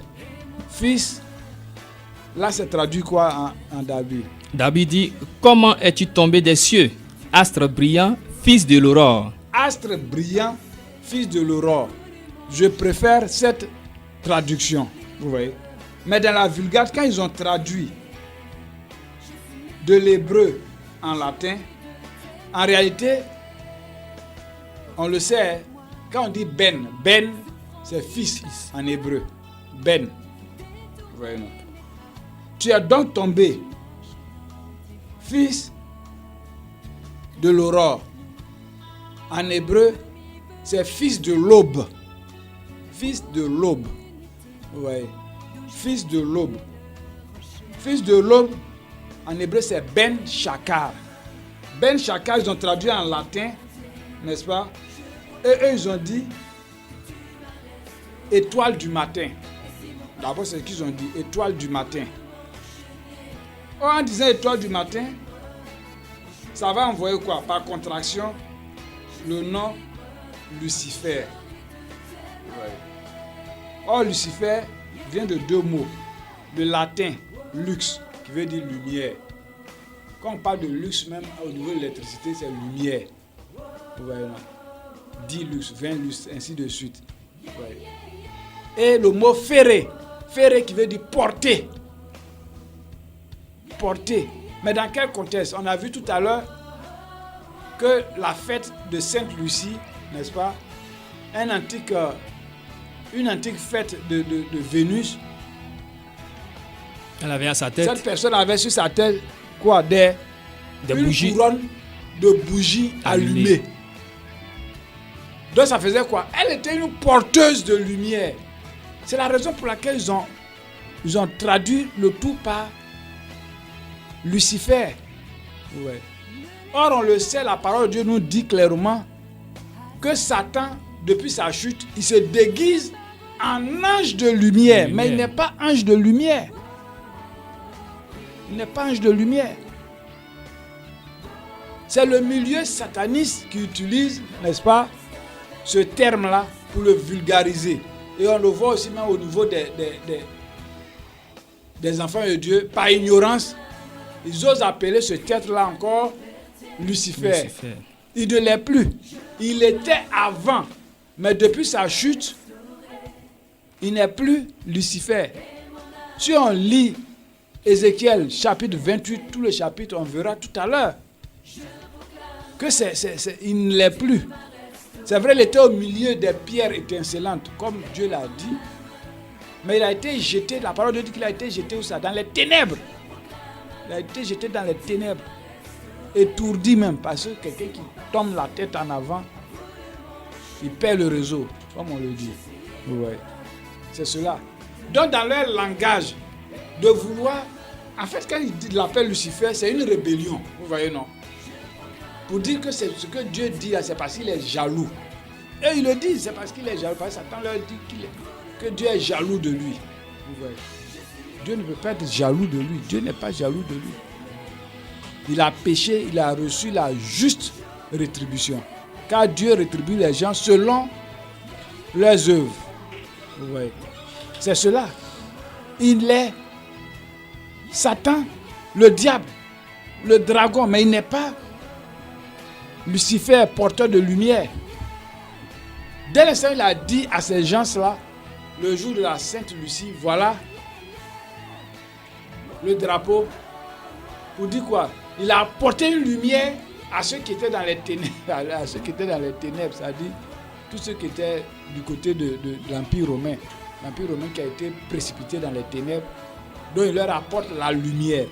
[SPEAKER 3] Fils, là c'est traduit quoi en David?
[SPEAKER 2] David dit, comment es-tu tombé des cieux, astre brillant, fils de l'aurore?
[SPEAKER 3] Astre brillant, fils de l'aurore. Je préfère cette traduction, vous voyez. Mais dans la Vulgate, quand ils ont traduit de l'hébreu en latin, en réalité, on le sait, quand on dit Ben, Ben, c'est fils en hébreu. Ben. Vous voyez, non? Tu es donc tombé, fils de l'aurore. En hébreu, c'est fils de l'aube. Fils de l'aube. Ouais. Fils de l'aube. Fils de l'aube, en hébreu, c'est Ben Shakar. Ben Chaka, ils ont traduit en latin, n'est-ce pas? Et eux, ils ont dit étoile du matin. D'abord, c'est ce qu'ils ont dit, étoile du matin. En disant étoile du matin, ça va envoyer quoi? Par contraction, le nom Lucifer. Ouais. Or, Lucifer vient de deux mots. Le latin, lux, qui veut dire lumière. Quand on parle de luxe, même au niveau de l'électricité, c'est lumière. Vous voyez, non? 10 lux, 20 lux, ainsi de suite. Ouais. Et le mot ferré. Ferré qui veut dire porter. Porter. Mais dans quel contexte? On a vu tout à l'heure que la fête de Sainte Lucie, n'est-ce pas? Une antique fête de Vénus.
[SPEAKER 2] Elle avait à sa tête.
[SPEAKER 3] Cette personne avait sur sa tête quoi? Des
[SPEAKER 2] bougies.
[SPEAKER 3] Une couronne de bougies allumées. Donc ça faisait quoi? Elle était une porteuse de lumière. C'est la raison pour laquelle ils ont traduit le tout par Lucifer. Ouais. Or, on le sait, la parole de Dieu nous dit clairement que Satan, depuis sa chute, il se déguise en ange de lumière. Mais il n'est pas ange de lumière. Il n'est pas ange de lumière. C'est le milieu sataniste qui utilise, n'est-ce pas, ce terme-là pour le vulgariser. Et on le voit aussi même au niveau des enfants de Dieu. Par ignorance, ils osent appeler ce titre-là encore Lucifer. Il ne l'est plus. Il était avant. Mais depuis sa chute, il n'est plus Lucifer. Si on lit Ézéchiel chapitre 28, tout le chapitre, on verra tout à l'heure que il ne l'est plus. C'est vrai, il était au milieu des pierres étincelantes, comme Dieu l'a dit. Mais il a été jeté, la parole de Dieu dit qu'il a été jeté où ça? Dans les ténèbres. Il a été jeté dans les ténèbres. Étourdi même, parce que quelqu'un qui tombe la tête en avant, il perd le réseau, comme on le dit. Ouais. C'est cela. Donc dans leur langage, de vouloir... En fait, quand il l'appelle Lucifer, c'est une rébellion. Vous voyez, non? Pour dire que c'est ce que Dieu dit, c'est parce qu'il est jaloux. Et il le dit, c'est parce qu'il est jaloux. Parce que Satan leur dit que Dieu est jaloux de lui. Vous voyez? Dieu ne peut pas être jaloux de lui. Dieu n'est pas jaloux de lui. Il a péché, il a reçu la juste rétribution. Car Dieu rétribue les gens selon leurs œuvres. Vous voyez? C'est cela. Il est Satan, le diable, le dragon, mais il n'est pas Lucifer, porteur de lumière. Dès l'instant où il a dit à ces gens-là, le jour de la Sainte Lucie, voilà le drapeau, pour dire quoi? Il a apporté une lumière à ceux qui étaient dans les ténèbres, à ceux qui étaient dans les ténèbres, c'est-à-dire tous ceux qui étaient du côté de l'Empire romain. L'Empire romain qui a été précipité dans les ténèbres, donc il leur apporte la lumière.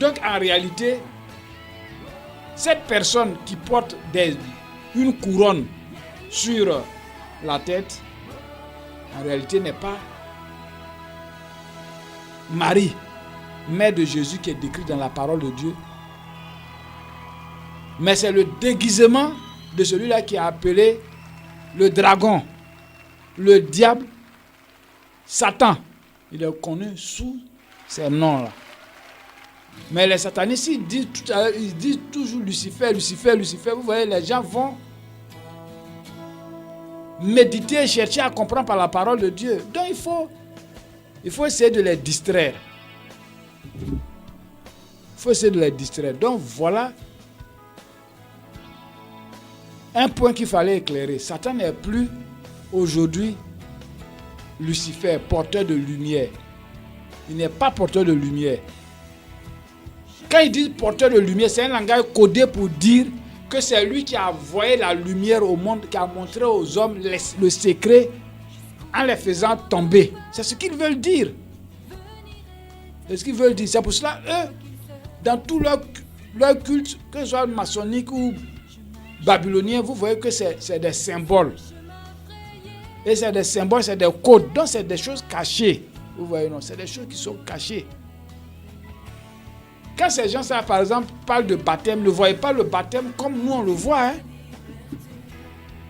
[SPEAKER 3] Donc en réalité, cette personne qui porte une couronne sur la tête, en réalité n'est pas Marie, mère de Jésus qui est décrite dans la parole de Dieu. Mais c'est le déguisement de celui-là qui est appelé le dragon, le diable, Satan. Il est connu sous ces noms-là. Mais les satanistes, ils disent toujours Lucifer, Lucifer, Lucifer. Vous voyez, les gens vont méditer, chercher à comprendre par la parole de Dieu. Donc il faut essayer de les distraire. Il faut essayer de les distraire. Donc voilà un point qu'il fallait éclairer. Satan n'est plus aujourd'hui Lucifer, porteur de lumière. Il n'est pas porteur de lumière. Quand ils disent porteur de lumière, c'est un langage codé pour dire que c'est lui qui a envoyé la lumière au monde, qui a montré aux hommes le secret en les faisant tomber. C'est ce qu'ils veulent dire. C'est ce qu'ils veulent dire. C'est pour cela, eux, dans tout leur culte, que ce soit maçonnique ou babylonien, vous voyez que c'est des symboles. Et c'est des symboles, c'est des codes. Donc c'est des choses cachées. Vous voyez, non, c'est des choses qui sont cachées. Quand ces gens, ça, par exemple, parlent de baptême, ne voyez pas le baptême comme nous on le voit. Hein?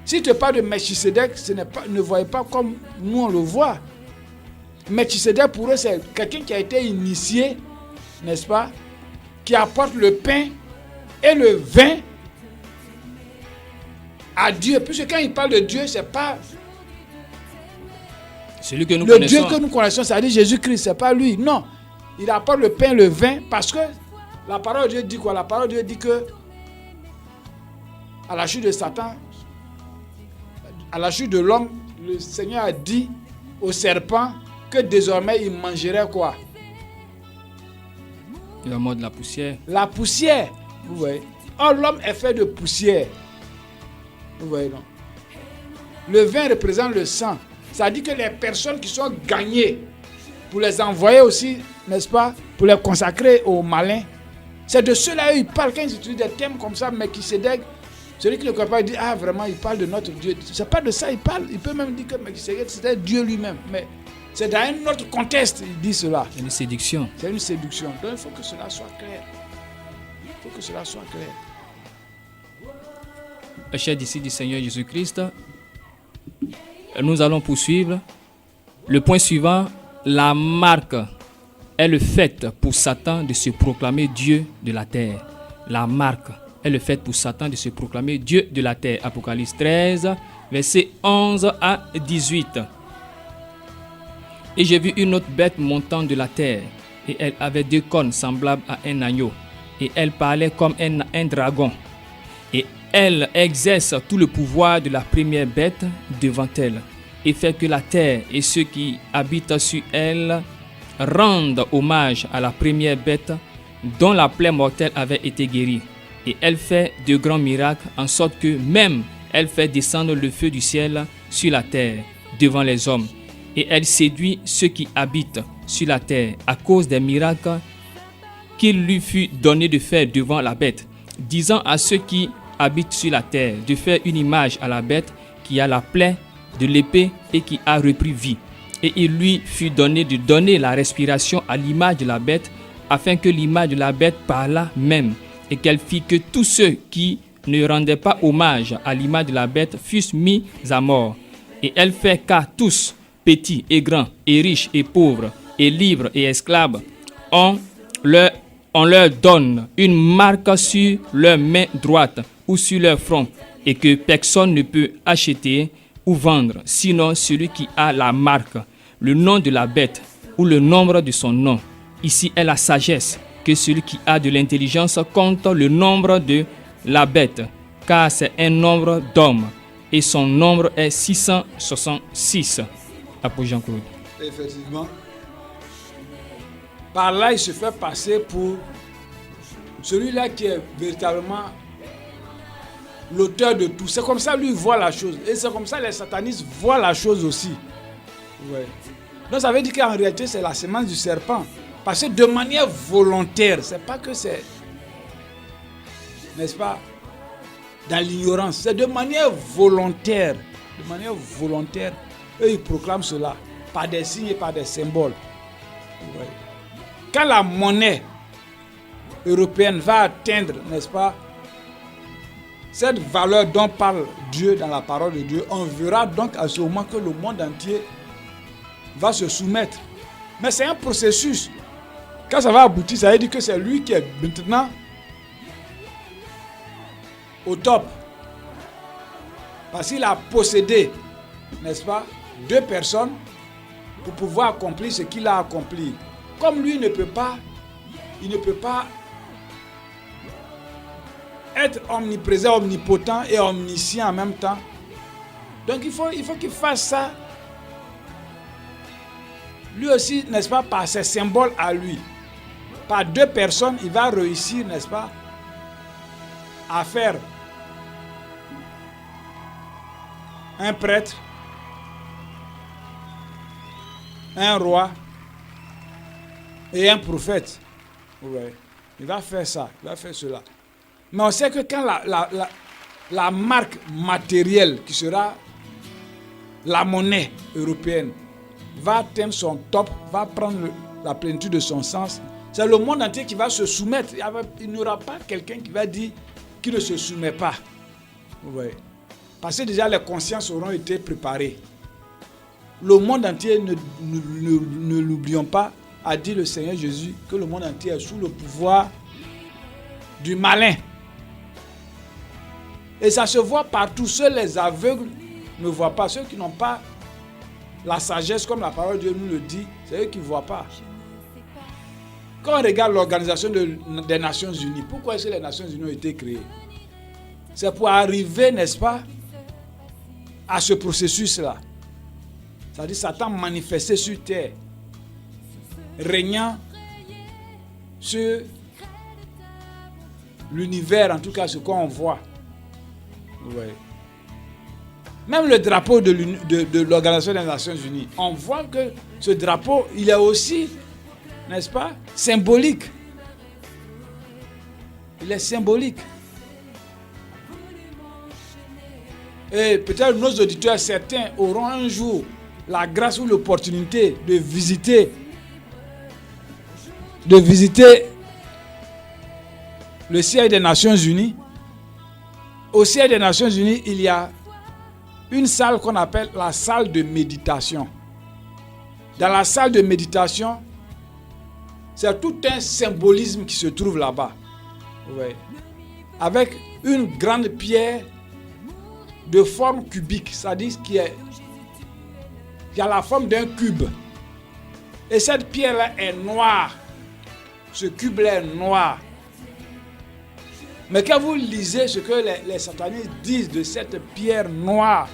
[SPEAKER 3] Si tu parles de Melchisedec, ne voyez pas comme nous on le voit. Melchisedec, pour eux, c'est quelqu'un qui a été initié, n'est-ce pas, qui apporte le pain et le vin à Dieu. Puisque quand il parle de Dieu, c'est pas
[SPEAKER 2] celui que nous
[SPEAKER 3] le
[SPEAKER 2] connaissons.
[SPEAKER 3] Dieu que nous connaissons, c'est-à-dire Jésus-Christ, c'est pas lui. Non, il apporte le pain, le vin, parce que la parole de Dieu dit quoi? La parole de Dieu dit que à la chute de Satan, à la chute de l'homme, le Seigneur a dit au serpent que désormais il mangerait quoi?
[SPEAKER 2] Il va mordre la poussière.
[SPEAKER 3] La poussière, vous voyez. Or, l'homme est fait de poussière. Vous voyez, non? Le vin représente le sang. Ça dit que les personnes qui sont gagnées, pour les envoyer aussi, n'est-ce pas, pour les consacrer aux malins, c'est de ceux-là ils parlent. Quand ils utilisent des thèmes comme ça, Melchisedec, celui qui ne croit pas, il dit, ah vraiment, il parle de notre Dieu. C'est pas de ça il parle. Il peut même dire que Melchisedec, c'était Dieu lui-même. Mais c'est dans un autre contexte, il dit cela.
[SPEAKER 2] C'est une séduction.
[SPEAKER 3] C'est une séduction. Donc il faut que cela soit clair. Il faut que cela soit clair.
[SPEAKER 2] Chers disciples du Seigneur Jésus-Christ, nous allons poursuivre. Le point suivant, la marque est le fait pour Satan de se proclamer Dieu de la terre. La marque est le fait pour Satan de se proclamer Dieu de la terre. Apocalypse 13, versets 11 à 18. Et j'ai vu une autre bête montant de la terre, et elle avait 2 cornes semblables à un agneau, et elle parlait comme un dragon. Et elle exerce tout le pouvoir de la première bête devant elle, et fait que la terre et ceux qui habitent sur elle rendent hommage à la première bête dont la plaie mortelle avait été guérie. Et elle fait de grands miracles, en sorte que même elle fait descendre le feu du ciel sur la terre devant les hommes. Et elle séduit ceux qui habitent sur la terre à cause des miracles qu'il lui fut donné de faire devant la bête, disant à ceux qui habitent sur la terre de faire une image à la bête qui a la plaie de l'épée et qui a repris vie. Et il lui fut donné de donner la respiration à l'image de la bête, afin que l'image de la bête parlât même, et qu'elle fit que tous ceux qui ne rendaient pas hommage à l'image de la bête fussent mis à mort. Et elle fait qu'à tous, petits et grands, et riches et pauvres, et libres et esclaves, on leur donne une marque sur leur main droite ou sur leur front, et que personne ne peut acheter ou vendre, sinon celui qui a la marque, le nom de la bête ou le nombre de son nom. Ici est la sagesse, que celui qui a de l'intelligence compte le nombre de la bête, car c'est un nombre d'hommes, et son nombre est 666. Apôtre Jean-Claude.
[SPEAKER 3] Effectivement. Par là, il se fait passer pour celui-là qui est véritablement l'auteur de tout. C'est comme ça lui voit la chose. Et c'est comme ça les satanistes voient la chose aussi. Ouais. Donc ça veut dire qu'en réalité, c'est la semence du serpent. Parce que de manière volontaire, c'est pas que c'est, n'est-ce pas, dans l'ignorance. C'est de manière volontaire. De manière volontaire, eux, ils proclament cela par des signes et par des symboles. Ouais. Quand la monnaie européenne va atteindre, n'est-ce pas, cette valeur dont parle Dieu dans la parole de Dieu, on verra donc à ce moment que le monde entier va se soumettre. Mais c'est un processus. Quand ça va aboutir, ça veut dire que c'est lui qui est maintenant au top. Parce qu'il a possédé, n'est-ce pas, 2 personnes pour pouvoir accomplir ce qu'il a accompli. Comme lui il ne peut pas être omniprésent, omnipotent et omniscient en même temps. Donc il faut qu'il fasse ça. Lui aussi, n'est-ce pas, par ses symboles à lui. Par 2 personnes, il va réussir, n'est-ce pas, à faire un prêtre, un roi et un prophète. Ouais. Il va faire ça, il va faire cela. Mais on sait que quand la marque matérielle qui sera la monnaie européenne va atteindre son top, va prendre la plénitude de son sens, C'est le monde entier qui va se soumettre. Il n'y aura pas quelqu'un qui va dire qu'il ne se soumet pas. Vous voyez. Parce que déjà les consciences auront été préparées. Le monde entier, ne l'oublions pas, a dit le Seigneur Jésus que le monde entier est sous le pouvoir du malin. Et ça se voit partout. Seuls les aveugles ne voient pas. Ceux qui n'ont pas la sagesse, comme la parole de Dieu nous le dit, c'est eux qui ne voient pas. Quand on regarde l'organisation des Nations Unies, pourquoi est-ce que les Nations Unies ont été créées? C'est pour arriver, n'est-ce pas, à ce processus-là. C'est-à-dire Satan manifesté sur terre, régnant sur l'univers, en tout cas ce qu'on voit. Ouais. Même le drapeau de l'Organisation des Nations Unies, on voit que ce drapeau, il est aussi, n'est-ce pas, symbolique. Il est symbolique. Et peut-être nos auditeurs, certains auront un jour la grâce ou l'opportunité de visiter le siège des Nations Unies. Au siège des Nations Unies, il y a une salle qu'on appelle la salle de méditation. Dans la salle de méditation, c'est tout un symbolisme qui se trouve là-bas. Ouais. Avec une grande pierre de forme cubique, c'est-à-dire qui a la forme d'un cube. Et cette pierre-là est noire. Ce cube-là est noir. Mais quand vous lisez ce que les satanistes disent de cette pierre noire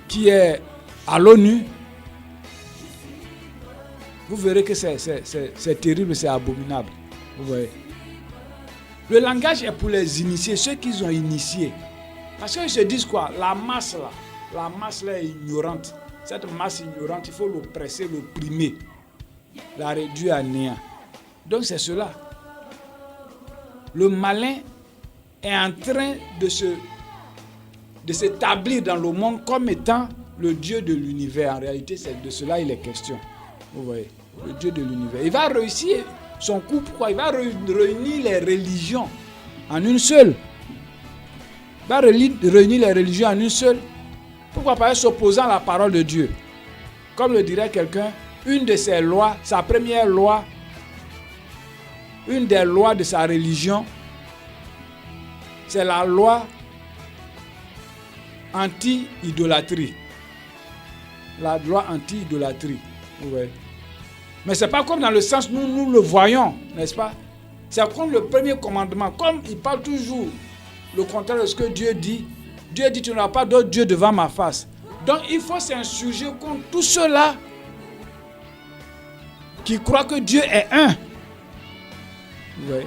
[SPEAKER 3] qui est à l'ONU, vous verrez que c'est terrible, c'est abominable. Vous voyez. Le langage est pour les initiés, ceux qui ont initiés. Parce qu'ils se disent quoi? La masse là est ignorante. Cette masse ignorante, il faut l'oppresser, l'opprimer, la réduire à néant. Donc c'est cela. Le malin est en train de s'établir dans le monde comme étant le Dieu de l'univers. En réalité, c'est de cela il est question. Vous voyez, le Dieu de l'univers. Il va réussir son coup. Pourquoi? Il va réunir les religions en une seule. Il va réunir les religions en une seule. Pourquoi? Parce s'opposant à la parole de Dieu. Comme le dirait quelqu'un, une de ses lois, sa première loi, une des lois de sa religion, c'est la loi anti-idolâtrie. La loi anti-idolâtrie. Ouais. Mais ce n'est pas comme dans le sens où nous le voyons, n'est-ce pas? C'est comme le premier commandement. Comme il parle toujours le contraire de ce que Dieu dit. Dieu dit, tu n'auras pas d'autre Dieu devant ma face. Donc il faut s'insurger contre tous ceux-là qui croient que Dieu est un. Oui.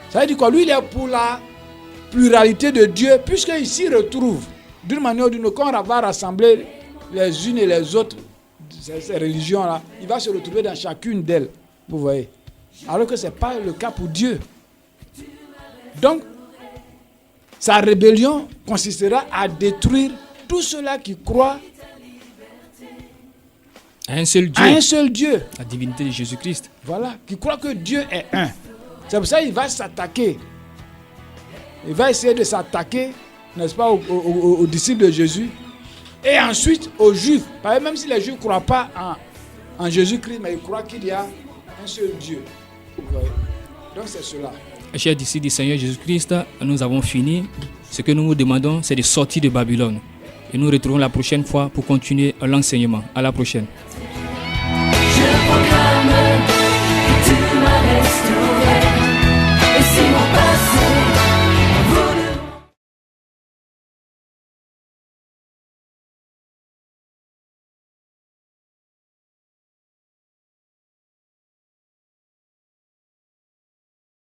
[SPEAKER 3] Ça veut dire quoi? Lui, il est pour la pluralité de Dieu, puisqu'il s'y retrouve. D'une manière ou d'une autre, quand on va rassembler les unes et les autres, ces religions-là, il va se retrouver dans chacune d'elles. Vous voyez? Alors que ce n'est pas le cas pour Dieu. Donc, sa rébellion consistera à détruire tous ceux-là qui croient
[SPEAKER 2] à un seul Dieu.
[SPEAKER 3] À un seul Dieu.
[SPEAKER 2] La divinité de Jésus-Christ.
[SPEAKER 3] Voilà, qui croient que Dieu est un. C'est pour ça qu'il va s'attaquer. Il va essayer de s'attaquer, n'est-ce pas, aux disciples de Jésus. Et ensuite aux Juifs. Parce que même si les Juifs ne croient pas en Jésus-Christ, mais ils croient qu'il y a un seul Dieu. Donc c'est cela.
[SPEAKER 2] Chers disciples du Seigneur Jésus-Christ, nous avons fini. Ce que nous vous demandons, c'est de sortir de Babylone. Et nous retrouvons la prochaine fois pour continuer l'enseignement. À la prochaine.
[SPEAKER 1] Je proclame